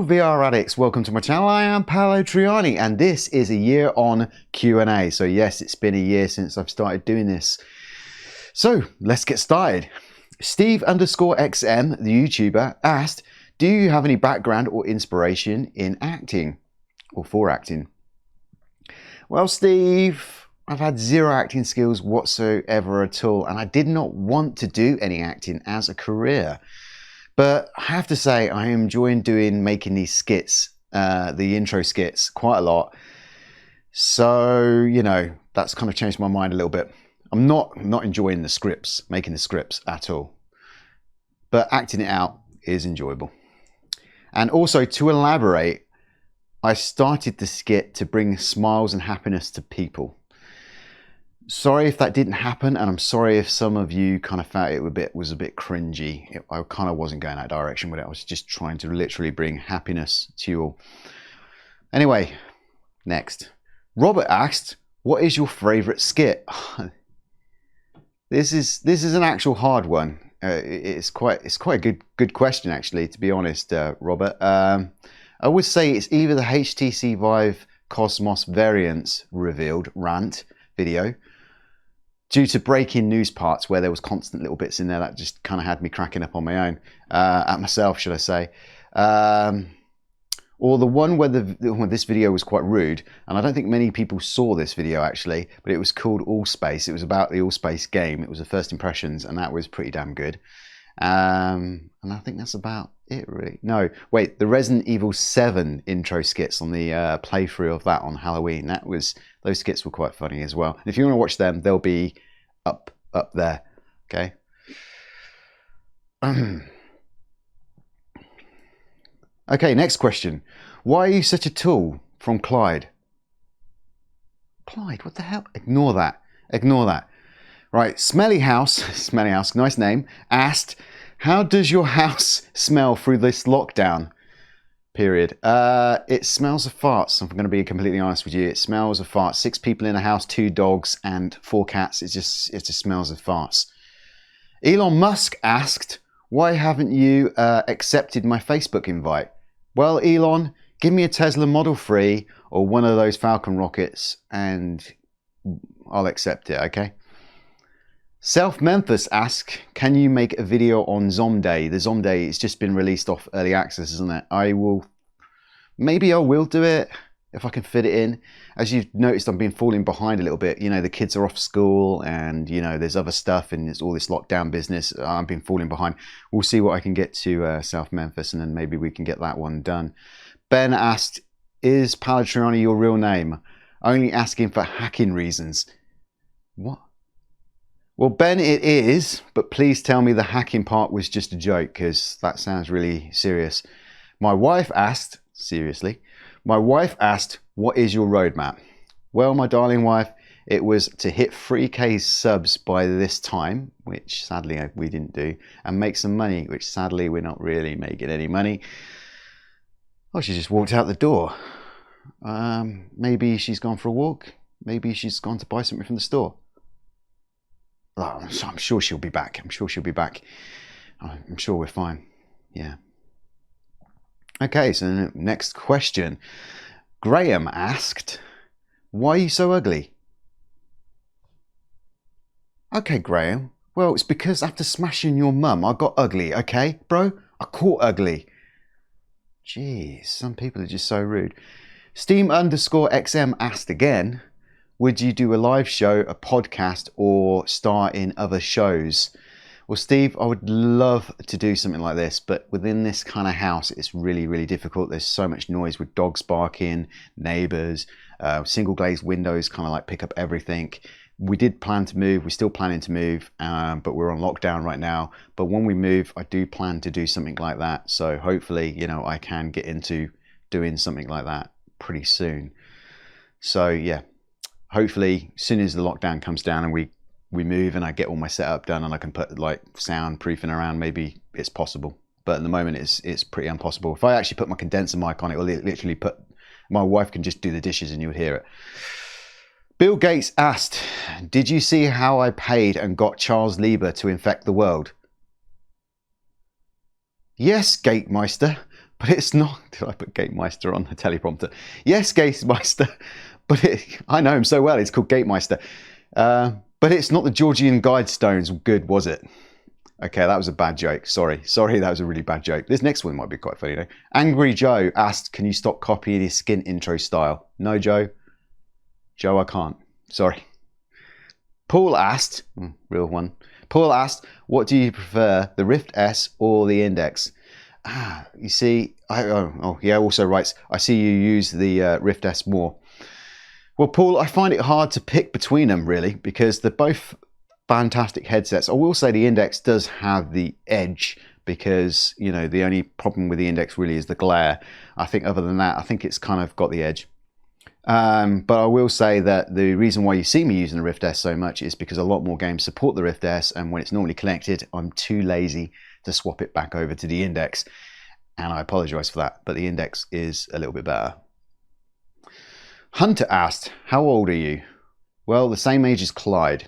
VR addicts, welcome to my channel. I am Paolo Trianni and this is a year on Q&A. So yes, it's been a year since I've started doing this. So let's get started. Steve_XM, the YouTuber, asked, do you have any background or inspiration in acting or for acting? Well, Steve, I've had zero acting skills whatsoever at all, and I did not want to do any acting as a career. But I have to say, I am enjoying making these skits, the intro skits, quite a lot. So, you know, that's kind of changed my mind a little bit. I'm not enjoying the scripts, making the scripts at all. But acting it out is enjoyable. And also, to elaborate, I started the skit to bring smiles and happiness to people. Sorry if that didn't happen, and I'm sorry if some of you kind of felt it was a bit cringy. I kind of wasn't going that direction with it. I was just trying to literally bring happiness to you all. Anyway, next. Robert asked, what is your favorite skit? This is an actual hard one. It's quite a good question, actually, to be honest, Robert. I would say it's either the HTC Vive Cosmos variants revealed rant video, due to breaking news parts where there was constant little bits in there that just kind of had me cracking up on my own, at myself, should I say. Or the one where this video was quite rude, and I don't think many people saw this video actually, but it was called All Space. It was about the All Space game. It was the first impressions, and that was pretty damn good. And I think that's about it, really. No, wait, the Resident Evil 7 intro skits on the playthrough of that on Halloween. Those skits were quite funny as well. And if you want to watch them, they'll be up there. Okay. Okay, next question. Why are you such a tool? From Clyde. Clyde, what the hell? Ignore that. Ignore that. Right, Smelly House, nice name, asked, how does your house smell through this lockdown period? It smells of farts. If I'm going to be completely honest with you, it smells of farts. 6 people in a house, 2 dogs and 4 cats. It just smells of farts. Elon Musk asked, why haven't you accepted my Facebook invite? Well, Elon, give me a Tesla Model 3 or one of those Falcon rockets and I'll accept it, okay? Self Memphis asked, can you make a video on Zomday? The Zomday, it's just been released off early access, isn't it? Maybe I will do it if I can fit it in. As you've noticed, I've been falling behind a little bit. You know, the kids are off school and, you know, there's other stuff and there's all this lockdown business. I've been falling behind. We'll see what I can get to South Memphis, and then maybe we can get that one done. Ben asked, is Paolo Trianni your real name? Only asking for hacking reasons. What? Well, Ben, it is, but please tell me the hacking part was just a joke, because that sounds really serious. My wife asked, seriously, what is your roadmap? Well, my darling wife, it was to hit 3K subs by this time, which sadly we didn't do, and make some money, which sadly we're not really making any money. Oh, she just walked out the door. Maybe she's gone for a walk. Maybe she's gone to buy something from the store. Oh, I'm sure she'll be back. I'm sure we're fine. Yeah. Okay, so next question. Graham asked, why are you so ugly? Okay, Graham. Well, it's because after smashing your mum, I got ugly, okay, bro? I caught ugly. Jeez, some people are just so rude. Steam_XM asked again, would you do a live show, a podcast, or star in other shows? Well, Steve, I would love to do something like this, but within this kind of house, it's really, really difficult. There's so much noise with dogs barking, neighbors, single glazed windows kind of like pick up everything. We did plan to move. We're still planning to move, but we're on lockdown right now. But when we move, I do plan to do something like that. So hopefully, you know, I can get into doing something like that pretty soon. So yeah. Hopefully, as soon as the lockdown comes down and we move and I get all my setup done and I can put like soundproofing around, maybe it's possible. But at the moment, it's pretty impossible. If I actually put my condenser mic on, it will literally my wife can just do the dishes and you would hear it. Bill Gates asked, did you see how I paid and got Charles Lieber to infect the world? Yes, Gatemeister, but it's not. Did I put Gatemeister on the teleprompter? Yes, Gatemeister, but I know him so well. It's called Gatemeister. But it's not the Georgian Guidestones good, was it? Okay, that was a bad joke. Sorry, that was a really bad joke. This next one might be quite funny though. Angry Joe asked, can you stop copying his skin intro style? No, Joe. Joe, I can't. Sorry. Paul asked, real one. Paul asked, what do you prefer, the Rift S or the Index? You see, he also writes, I see you use the Rift S more. Well, Paul, I find it hard to pick between them really, because they're both fantastic headsets. I will say the Index does have the edge because, you know, the only problem with the Index really is the glare. I think other than that, I think it's kind of got the edge. But I will say that the reason why you see me using the Rift S so much is because a lot more games support the Rift S, and when it's normally connected, I'm too lazy to swap it back over to the Index. And I apologize for that, but the Index is a little bit better. Hunter asked, how old are you? Well, the same age as Clyde.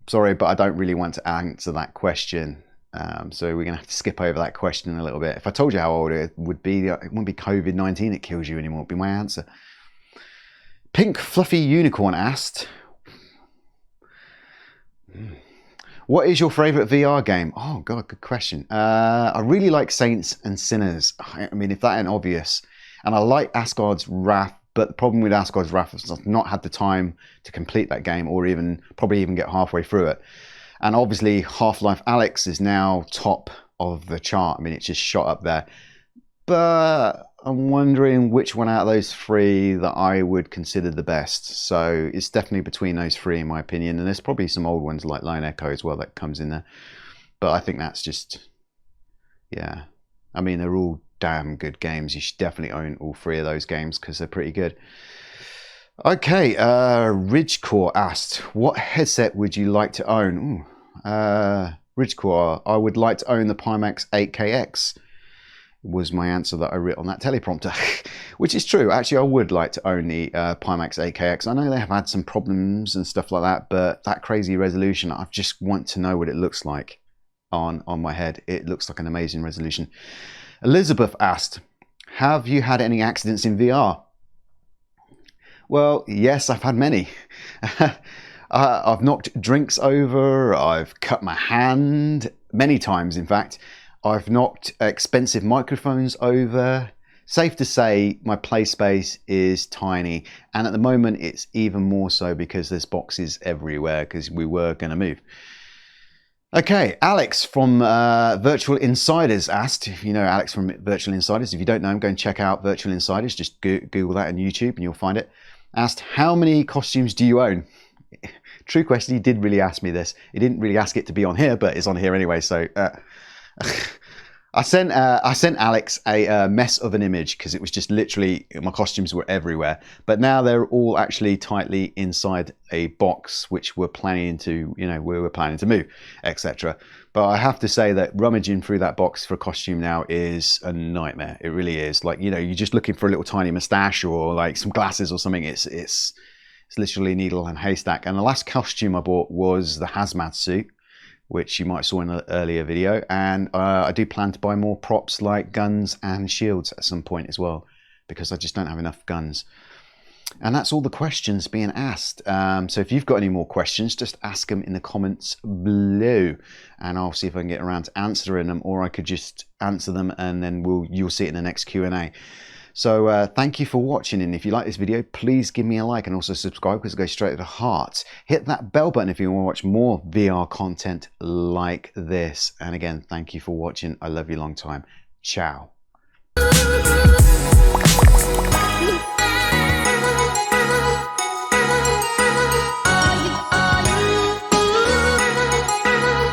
Sorry, but I don't really want to answer that question. So we're going to have to skip over that question a little bit. If I told you how old it would be, it wouldn't be COVID-19 that kills you anymore. It would be my answer. Pink Fluffy Unicorn asked, what is your favourite VR game? Oh, God, good question. I really like Saints and Sinners. I mean, if that ain't obvious. And I like Asgard's Wrath. But the problem with Asgard's Wrath is I've not had the time to complete that game or probably even get halfway through it. And obviously Half-Life Alyx is now top of the chart. I mean, it's just shot up there. But I'm wondering which one out of those three that I would consider the best. So it's definitely between those three in my opinion. And there's probably some old ones like Lone Echo as well that comes in there. But I think that's just, yeah. I mean, they're all damn good games. You should definitely own all three of those games because they're pretty good. Okay, Ridgecore asked, what headset would you like to own? Ridgecore, I would like to own the Pimax 8KX was my answer that I wrote on that teleprompter, which is true. Actually, I would like to own the Pimax 8KX. I know they have had some problems and stuff like that, but that crazy resolution, I just want to know what it looks like on my head. It looks like an amazing resolution. Elizabeth asked, have you had any accidents in VR? Well, yes, I've had many. I've knocked drinks over, I've cut my hand, many times in fact. I've knocked expensive microphones over. Safe to say my play space is tiny, and at the moment it's even more so because there's boxes everywhere because we were going to move. Okay, Alex from Virtual Insiders asked, if you know Alex from Virtual Insiders, if you don't know him, go and check out Virtual Insiders, just Google that on YouTube and you'll find it. Asked, how many costumes do you own? True question, he did really ask me this. He didn't really ask it to be on here, but it's on here anyway, so... I sent Alex a mess of an image because it was just literally, my costumes were everywhere. But now they're all actually tightly inside a box, which we're planning to, we were planning to move, etc. But I have to say that rummaging through that box for a costume now is a nightmare. It really is. Like, you're just looking for a little tiny mustache or like some glasses or something. It's literally needle and haystack. And the last costume I bought was the hazmat suit, which you might have saw in an earlier video, and I do plan to buy more props like guns and shields at some point as well, because I just don't have enough guns. And that's all the questions being asked. So if you've got any more questions, just ask them in the comments below, and I'll see if I can get around to answering them, or I could just answer them and then you'll see it in the next Q&A. So thank you for watching, and if you like this video, please give me a like and also subscribe because it goes straight to the heart. Hit that bell button if you want to watch more VR content like this. And again, thank you for watching. I love you long time. Ciao.